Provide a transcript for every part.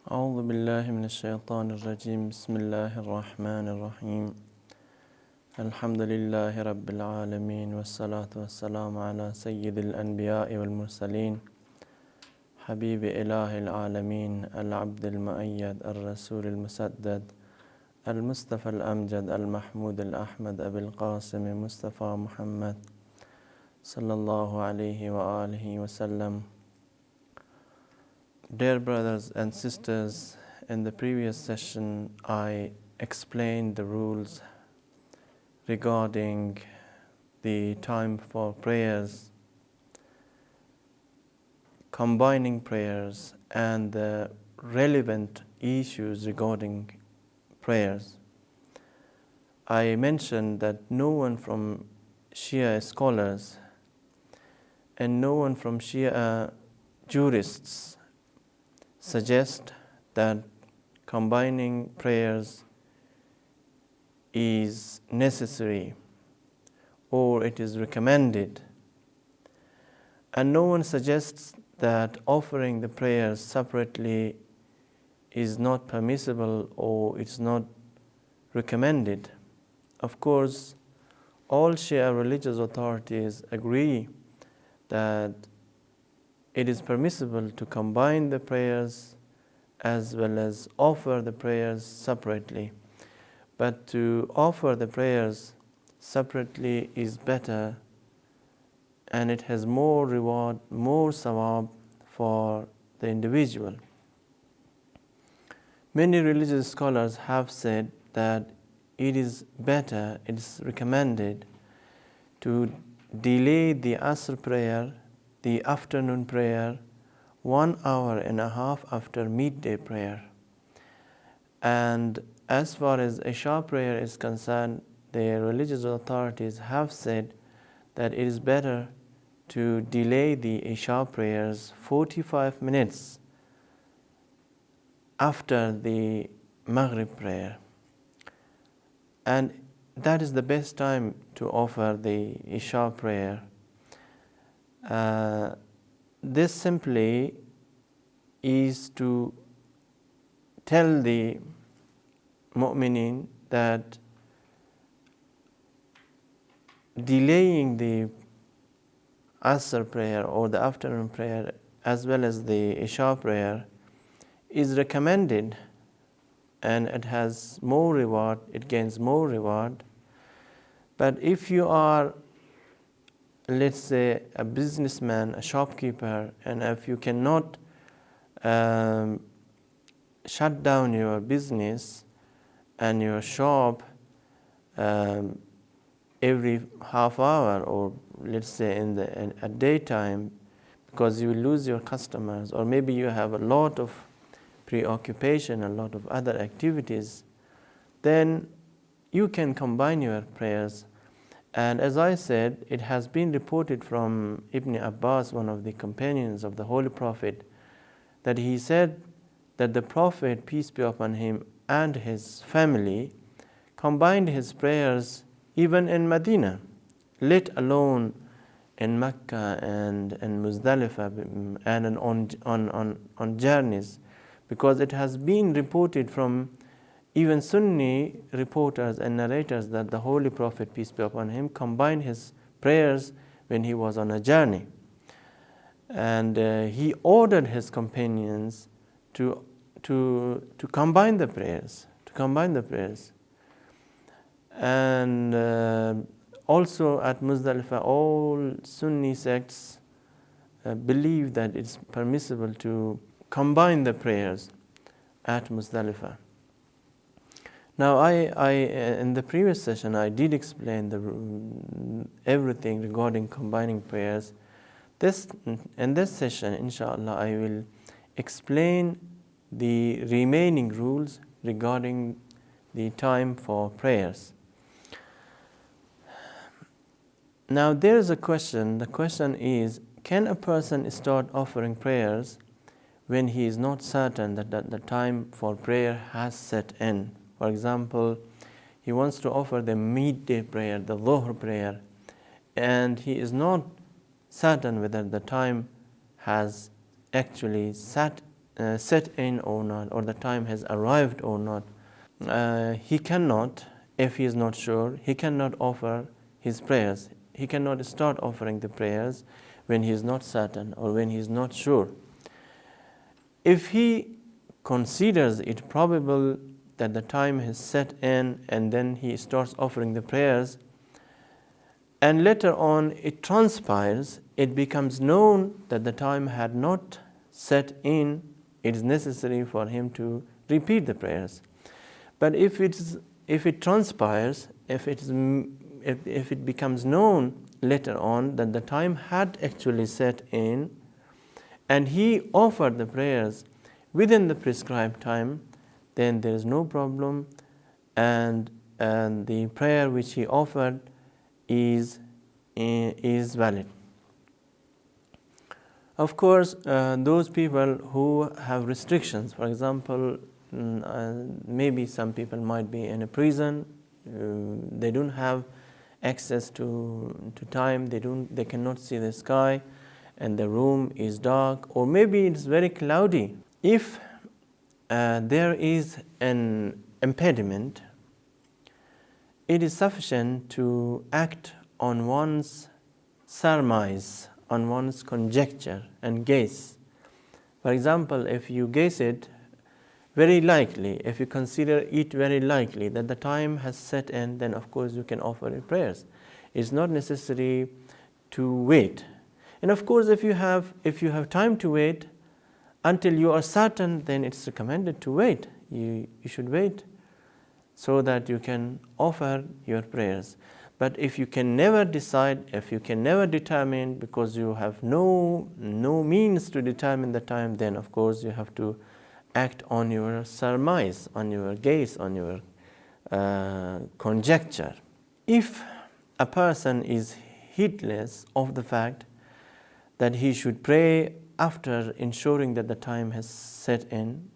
أعوذ بالله من الشيطان الرجيم بسم الله الرحمن الرحيم الحمد لله رب العالمين والصلاة والسلام على سيد الأنبياء والمرسلين حبيب إله العالمين العبد المؤيد الرسول المسدد المصطفى الأمجد المحمود الأحمد أبي القاسم مصطفى محمد صلى الله عليه وآله وسلم. Dear brothers and sisters, in the previous session I explained the rules regarding the time for prayers, combining prayers, and the relevant issues regarding prayers. I mentioned that no one from Shia scholars and no one from Shia jurists suggest that combining prayers is necessary or it is recommended, and no one suggests that offering the prayers separately is not permissible or it's not recommended. Of course, all Shia religious authorities agree that it is permissible to combine the prayers as well as offer the prayers separately. But to offer the prayers separately is better, and it has more reward, more sawab for the individual. Many religious scholars have said that it is better, it is recommended to delay the Asr prayer, the afternoon prayer, 1.5 hours after midday prayer. And as far as Isha prayer is concerned, the religious authorities have said that it is better to delay the Isha prayers 45 minutes after the Maghrib prayer. And that is the best time to offer the Isha prayer. This simply is to tell the mu'minin that delaying the Asr prayer or the afternoon prayer as well as the Isha prayer is recommended, and it has more reward, it gains more reward. But if you are, let's say, a businessman, a shopkeeper, and if you cannot shut down your business and your shop every half hour, or let's say in a daytime, because you will lose your customers, or maybe you have a lot of preoccupation, a lot of other activities, then you can combine your prayers. And as I said, it has been reported from Ibn Abbas, one of the companions of the Holy Prophet, that he said that the Prophet, peace be upon him, and his family combined his prayers even in Medina, let alone in Mecca and in Muzdalifah and on journeys, because it has been reported from even Sunni reporters and narrators that the Holy Prophet, peace be upon him, combined his prayers when he was on a journey. And he ordered his companions to combine the prayers, And also at Muzdalifah, all Sunni sects believe that it's permissible to combine the prayers at Muzdalifah. Now, in the previous session, I did explain everything regarding combining prayers. In this session, inshallah, I will explain the remaining rules regarding the time for prayers. Now, there is a question. The question is, can a person start offering prayers when he is not certain that the time for prayer has set in? For example, he wants to offer the midday prayer, the dhuhr prayer, and he is not certain whether the time has actually set in or not, or the time has arrived or not. He cannot, if he is not sure, he cannot offer his prayers. He cannot start offering the prayers when he is not certain or when he is not sure. If he considers it probable that the time has set in and then he starts offering the prayers, and later on it transpires, it becomes known that the time had not set in, it is necessary for him to repeat the prayers. But if it transpires, if it becomes known later on that the time had actually set in and he offered the prayers within the prescribed time, then there is no problem, and the prayer which he offered is valid. Of course, those people who have restrictions, for example, maybe some people might be in a prison, they don't have access to time, they cannot see the sky, and the room is dark, or maybe it's very cloudy. If there is an impediment, it is sufficient to act on one's surmise, on one's conjecture and guess. For example, if you guess it very likely, if you consider it very likely that the time has set in, then of course you can offer your prayers. It's not necessary to wait. And of course, if you have time to wait until you are certain, then it's recommended to wait. You should wait so that you can offer your prayers. But if you can never decide, if you can never determine, because you have no means to determine the time, then of course you have to act on your surmise, on your guess, on your conjecture. If a person is heedless of the fact that he should pray after ensuring that the time has set in,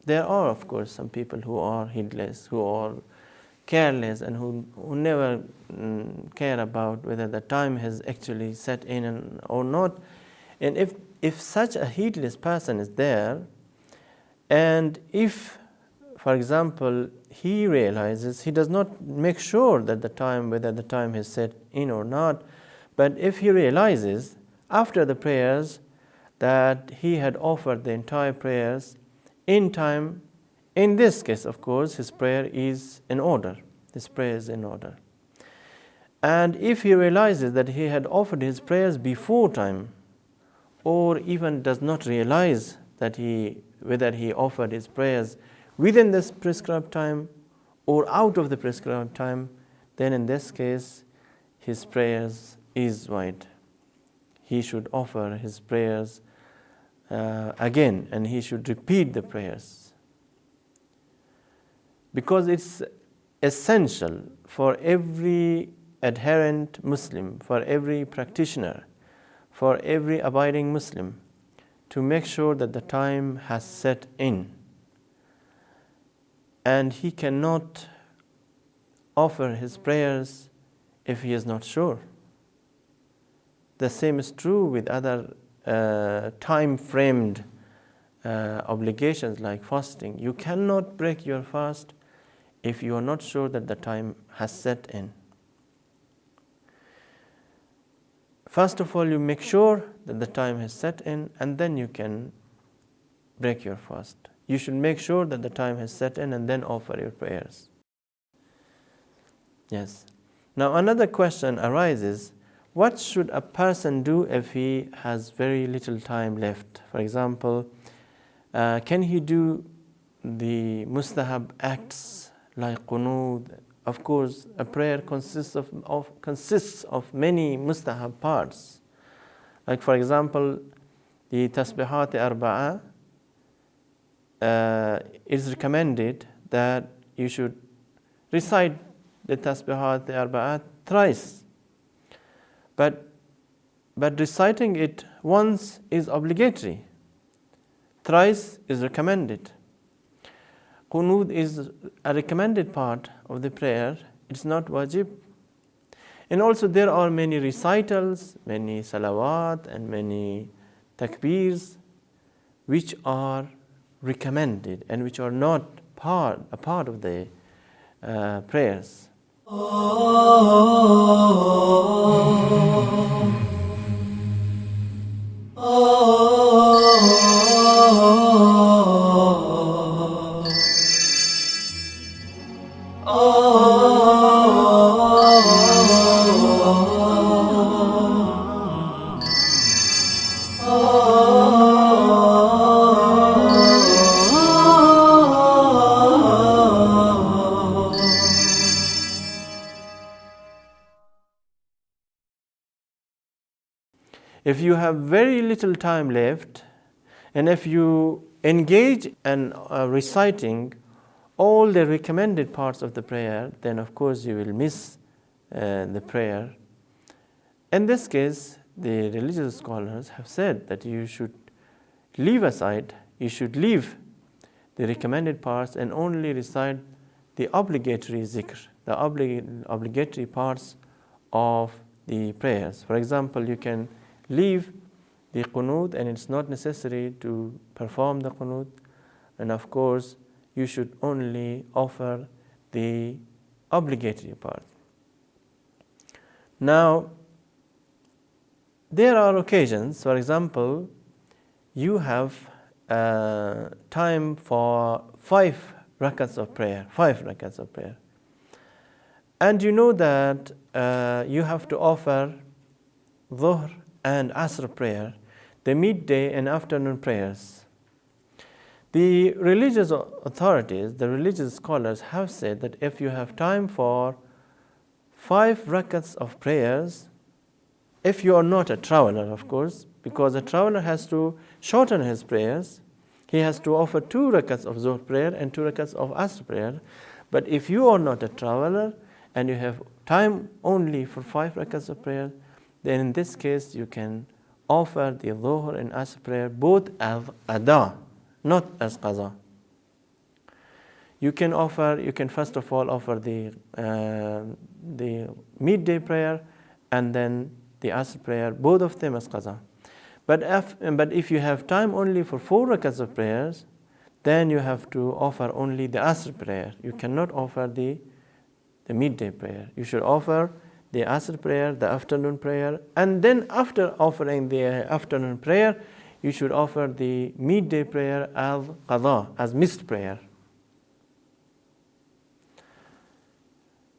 there are of course some people who are heedless, who are careless, and who never care about whether the time has actually set in or not. And if such a heedless person is there, and if, for example, he realizes, he does not make sure that whether the time has set in or not, but if he realizes after the prayers that he had offered the entire prayers in time, in this case, of course, his prayer is in order. His prayer is in order. And if he realizes that he had offered his prayers before time, or even does not realize that whether he offered his prayers within this prescribed time or out of the prescribed time, then in this case, his prayers is void. He should offer his prayers again, and he should repeat the prayers. Because it's essential for every adherent Muslim, for every practitioner, for every abiding Muslim, to make sure that the time has set in. And he cannot offer his prayers if he is not sure. The same is true with other time-framed obligations like fasting. You cannot break your fast if you are not sure that the time has set in. First of all, you make sure that the time has set in, and then you can break your fast. You should make sure that the time has set in and then offer your prayers. Yes. Now another question arises, what should a person do if he has very little time left? For example, can he do the mustahab acts like qunut. Of course, a prayer consists of many mustahab parts. Like for example, the tasbihat arba'ah, is recommended that you should recite the tasbihat arba'ah thrice. But reciting it once is obligatory. Thrice is recommended. Qunut is a recommended part of the prayer. It's not wajib. And also there are many recitals, many salawat and many takbirs which are recommended and which are not a part of the prayers. If you have very little time left, and if you engage in reciting all the recommended parts of the prayer, then of course you will miss the prayer. In this case, the religious scholars have said that you should leave the recommended parts and only recite the obligatory zikr, the obligatory parts of the prayers. For example, you can leave the qunut and it's not necessary to perform the qunut, and of course you should only offer the obligatory part. Now, there are occasions, for example, you have time for 5 rakats of prayer, and you know that you have to offer dhuhr and asr prayer, the midday and afternoon prayers. The religious authorities, the religious scholars have said that if you have time for 5 rakats of prayers, if you are not a traveler, of course, because a traveler has to shorten his prayers, he has to offer 2 rakats of zuhr prayer and 2 rakats of asr prayer. But if you are not a traveler and you have time only for 5 rakats of prayer, then in this case you can offer the dhuhr and asr prayer both as ada, not as qaza. You can first of all offer the midday prayer and then the asr prayer, both of them as qaza. But if you have time only for 4 rakats of prayers, then you have to offer only the asr prayer. You cannot offer the midday prayer. You should offer the asr prayer, the afternoon prayer, and then after offering the afternoon prayer, you should offer the midday prayer as qada, as missed prayer.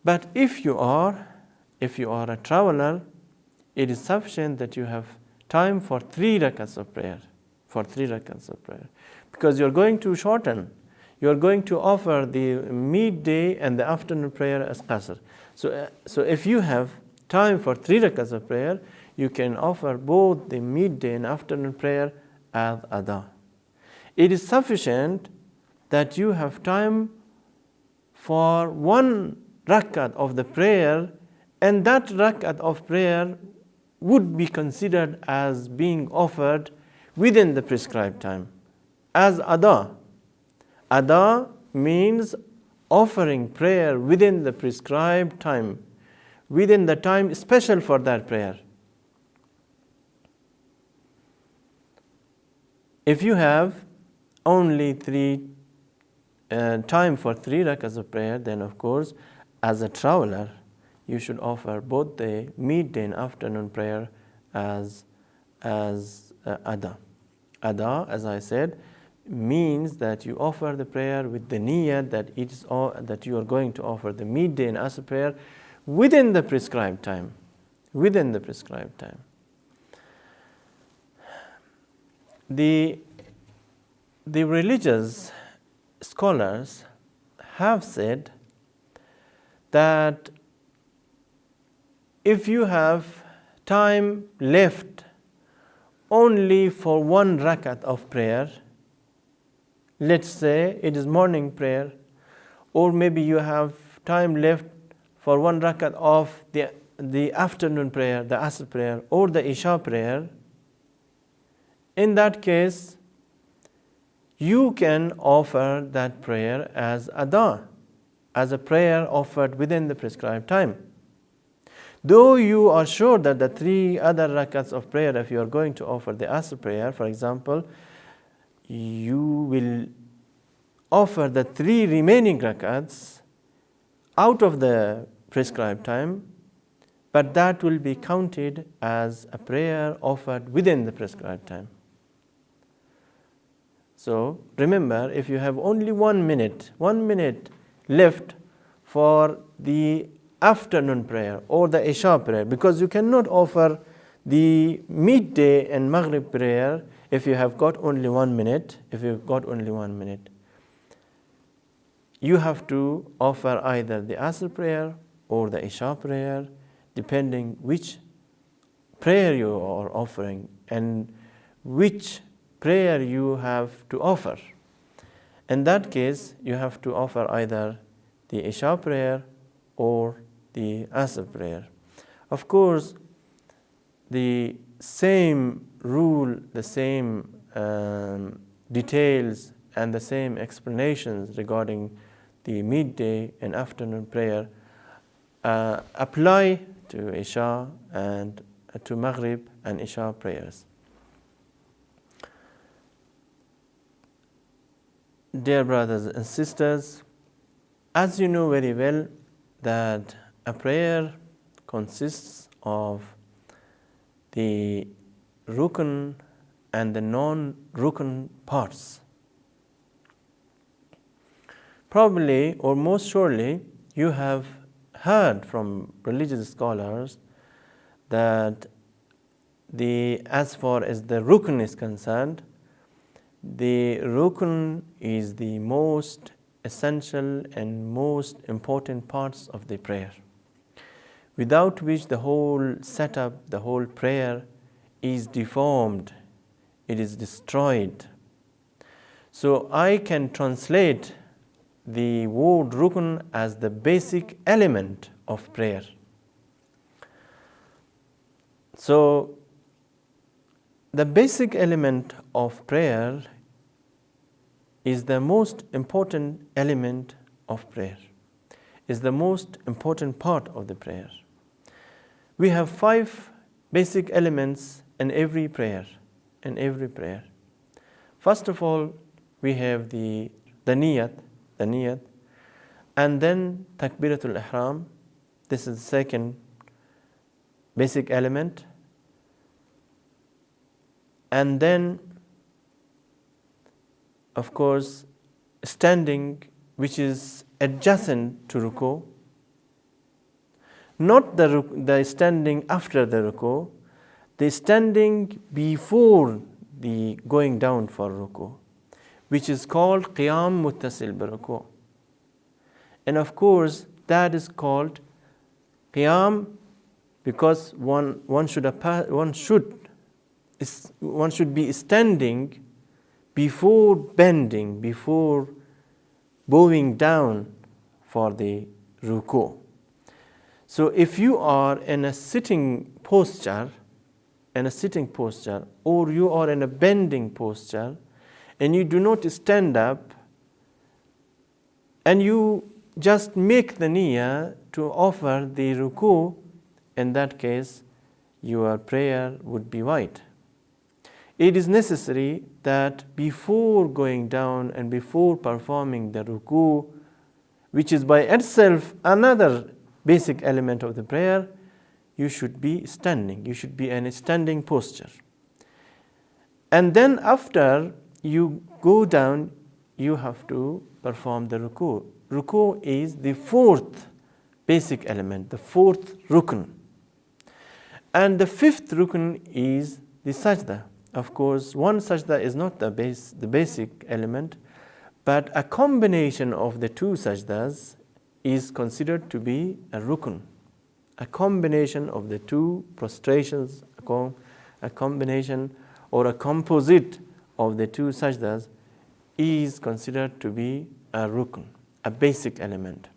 But if you are a traveler, it is sufficient that you have time for 3 rakats of prayer, because you are going to shorten. You are going to offer the midday and the afternoon prayer as qasr. So if you have time for 3 rakats of prayer, you can offer both the midday and afternoon prayer as ada. It is sufficient that you have time for 1 rakat of the prayer, and that rakat of prayer would be considered as being offered within the prescribed time, as ada. Ada means offering prayer within the prescribed time, within the time special for that prayer. If you have only time for 3 rakats of prayer, then of course, as a traveler, you should offer both the midday and afternoon prayer as ada. Ada, as I said, means that you offer the prayer with the niyyah that you are going to offer the midday and asr prayer within the prescribed time. The religious scholars have said that if you have time left only for one rakat of prayer, let's say it is morning prayer, or maybe you have time left for one rakat of the afternoon prayer, the Asr prayer, or the Isha prayer, in that case, you can offer that prayer as adha, as a prayer offered within the prescribed time. Though you are sure that the 3 other rakats of prayer, if you are going to offer the Asr prayer, for example, you will offer the 3 remaining rakats out of the prescribed time, but that will be counted as a prayer offered within the prescribed time. So remember, if you have only 1 minute left for the afternoon prayer or the Isha prayer, because you cannot offer the midday and Maghrib prayer if you have got only 1 minute. If you've got only 1 minute, you have to offer either the Asr prayer or the Isha prayer, depending which prayer you are offering and which prayer you have to offer. In that case, you have to offer either the Isha prayer or the Asr prayer. Of course, the same rule, the same details and the same explanations regarding the midday and afternoon prayer apply to Isha and to Maghrib and Isha prayers. Dear brothers and sisters, as you know very well that a prayer consists of the rukn and the non-rukn parts. Probably or most surely you have heard from religious scholars that as far as the rukn is concerned, the rukn is the most essential and most important parts of the prayer, without which the whole setup, the whole prayer is deformed, it is destroyed. So I can translate the word rukn as the basic element of prayer. So the basic element of prayer is the most important element of prayer, is the most important part of the prayer. We have 5 basic elements in every prayer. First of all, we have the niyat, and then takbiratul ihram. This is the second basic element. And then, of course, standing, which is adjacent to ruku, not the standing after the ruku, the standing before the going down for ruku, which is called qiyam muttasil bi ruku. And of course, that is called qiyam because one should be standing before bending, before bowing down for the ruku. So if you are in a sitting posture, or you are in a bending posture, and you do not stand up, and you just make the niyyah to offer the ruku, in that case, your prayer would be void. It is necessary that before going down and before performing the ruku, which is by itself another basic element of the prayer, you should be standing. You should be in a standing posture. And then after you go down, you have to perform the ruku. Ruku is the 4th basic element, the 4th rukn. And the 5th rukn is the sajda. Of course, one sajda is not the basic element, but a combination of the 2 sajdas is considered to be a rukn. A combination of the two prostrations, a combination or a composite of the two sajdas is considered to be a rukn, a basic element.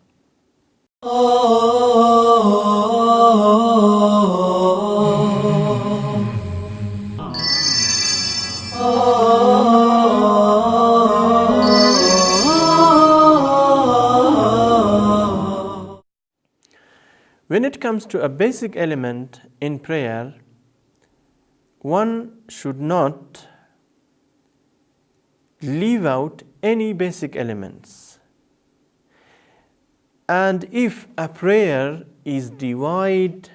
When it comes to a basic element in prayer, one should not leave out any basic elements. And if a prayer is devoid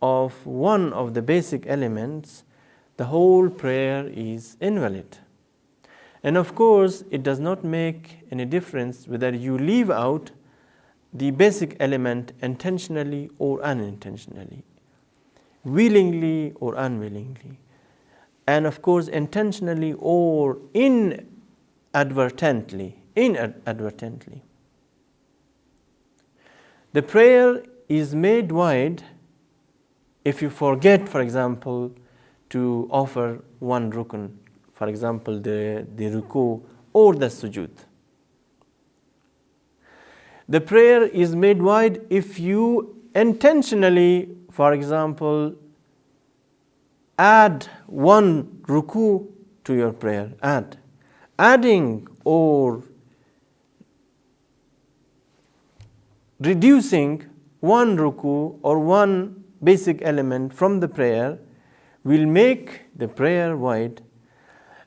of one of the basic elements, the whole prayer is invalid. And of course, it does not make any difference whether you leave out the basic element intentionally or unintentionally, willingly or unwillingly, and of course intentionally or inadvertently. The prayer is made void if you forget, for example, to offer one rukn, for example the ruku or the sujud. The prayer is made void if you intentionally, for example, add one ruku to your prayer. Adding or reducing one ruku or one basic element from the prayer will make the prayer void,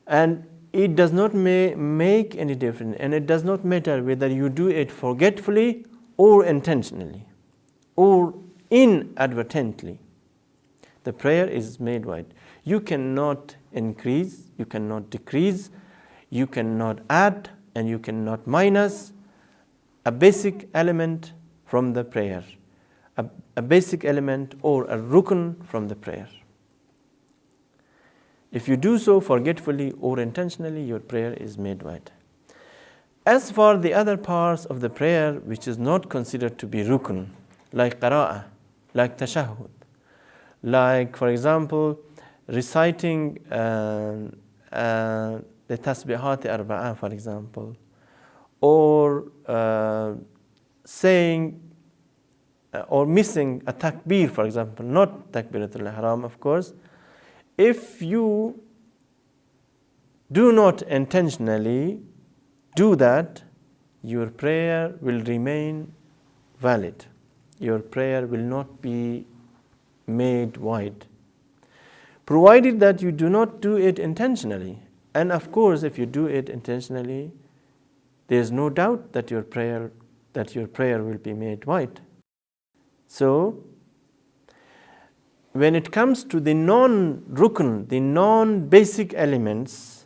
and it does not make any difference, and it does not matter whether you do it forgetfully or intentionally or inadvertently. The prayer is made void. You cannot increase, you cannot decrease, you cannot add, and you cannot minus a basic element from the prayer, a basic element or a rukn from the prayer. If you do so forgetfully or intentionally, your prayer is made void. As for the other parts of the prayer which is not considered to be rukn, like qira'ah, like tashahhud, like, for example, reciting the tasbihat arba'ah, for example, or saying or missing a takbir, for example, not takbiratul ihram, of course. If you do not intentionally do that, your prayer will remain valid. Your prayer will not be made void, provided that you do not do it intentionally. And of course, if you do it intentionally, there is no doubt that your prayer will be made void. So, when it comes to the non-rukn, the non-basic elements,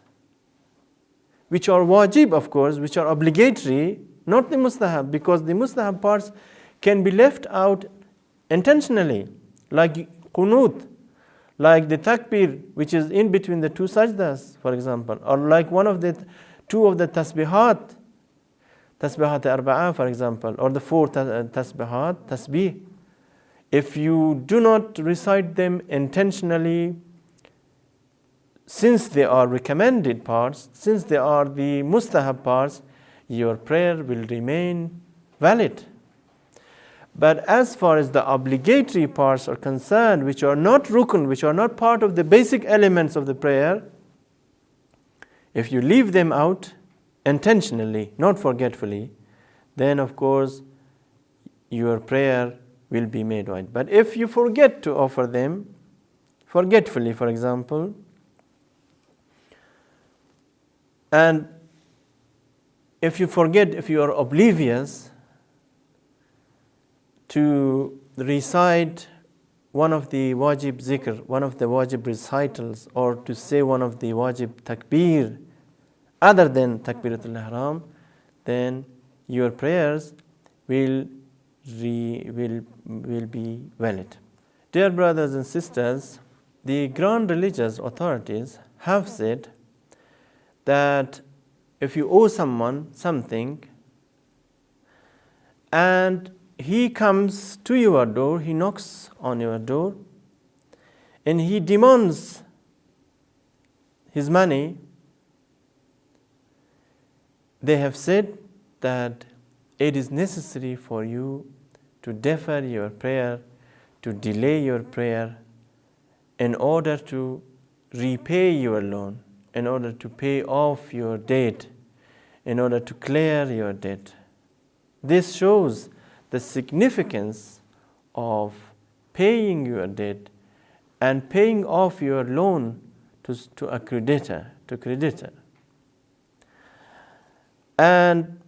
which are wajib, of course, which are obligatory, not the mustahab, because the mustahab parts can be left out intentionally, like qunut, like the takbir, which is in between the two sajdas, for example, or like two of the tasbihat arba'ah, for example, or the four tasbihat, tasbih. If you do not recite them intentionally, since they are recommended parts, since they are the mustahab parts, your prayer will remain valid. But as far as the obligatory parts are concerned, which are not rukn, which are not part of the basic elements of the prayer, if you leave them out intentionally, not forgetfully, then of course your prayer will be made void. But if you forget to offer them, forgetfully, for example, and if you forget, if you are oblivious to recite one of the wajib zikr, one of the wajib recitals, or to say one of the wajib takbir other than takbiratul ihram, then your prayers will be valid. Dear brothers and sisters, the grand religious authorities have said that if you owe someone something, and he comes to your door, he knocks on your door, and he demands his money, they have said that it is necessary for you to defer your prayer, to delay your prayer, in order to repay your loan, in order to pay off your debt, in order to clear your debt. This shows the significance of paying your debt and paying off your loan to a creditor, And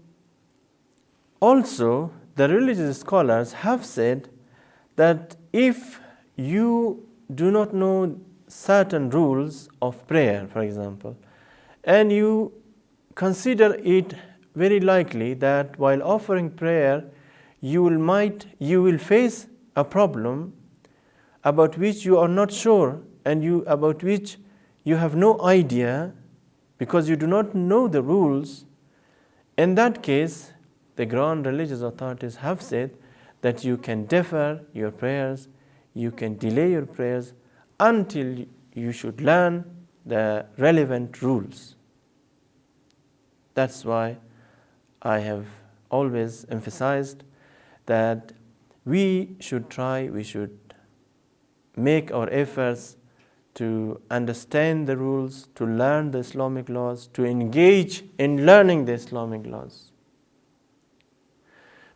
also, the religious scholars have said that if you do not know certain rules of prayer, for example, and you consider it very likely that while offering prayer, you will face a problem about which you are not sure and about which you have no idea because you do not know the rules. In that case, the grand religious authorities have said that you can defer your prayers, you can delay your prayers until you should learn the relevant rules. That's why I have always emphasized that we should make our efforts to understand the rules, to learn the Islamic laws, to engage in learning the Islamic laws.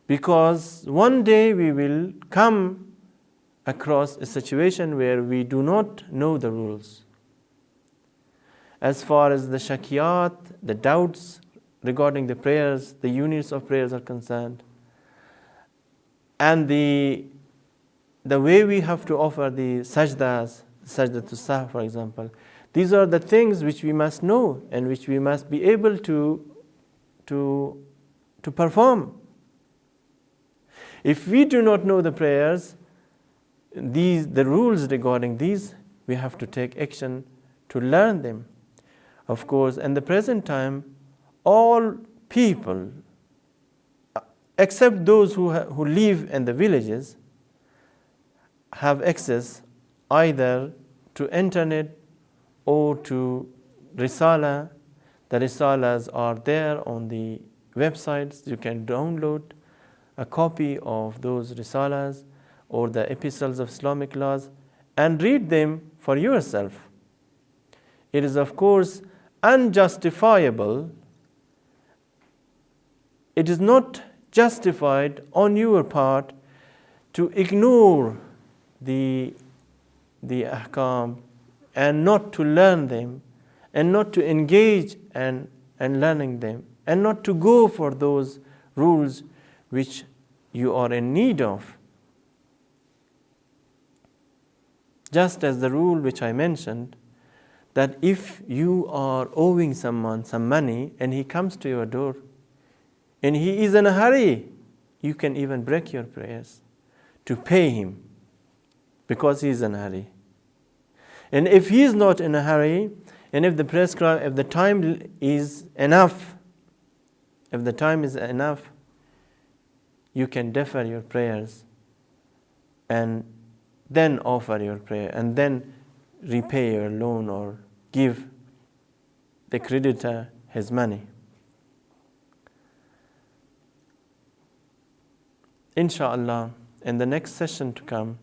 Because one day we will come across a situation where we do not know the rules. As far as the shakiyat, the doubts regarding the prayers, the units of prayers are concerned, and the way we have to offer the sajdas, sajda to sahw, for example, these are the things which we must know and which we must be able to perform. If we do not know the prayers, the rules regarding these, we have to take action to learn them. Of course, in the present time, all people, except those who live in the villages, have access either to internet or to risala. The risalas are there on the websites. You can download a copy of those risalas or the epistles of Islamic laws and read them for yourself. It is, of course, unjustifiable. It is not justified on your part to ignore the ahkam and not to learn them and not to engage in learning them and not to go for those rules which you are in need of. Just as the rule which I mentioned, that if you are owing someone some money and he comes to your door and he is in a hurry, you can even break your prayers to pay him because he is in a hurry. And if he is not in a hurry, and if the time is enough, you can defer your prayers and then offer your prayer and then repay your loan or give the creditor his money. Inshallah, in the next session to come,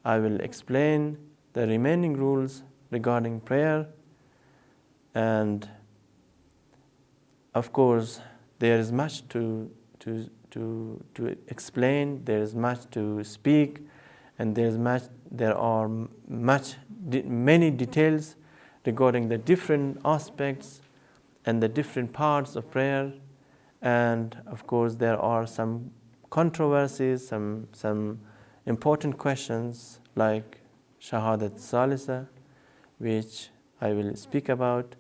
I will explain the remaining rules regarding prayer, and of course there is much to explain, there is much to speak, and there are many details regarding the different aspects and the different parts of prayer, and of course there are some controversies, some important questions like Shahadat Salisa, which I will speak about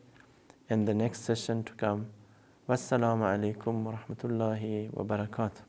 in the next session to come. Wassalamu alaikum wa rahmatullahi wa barakatuh.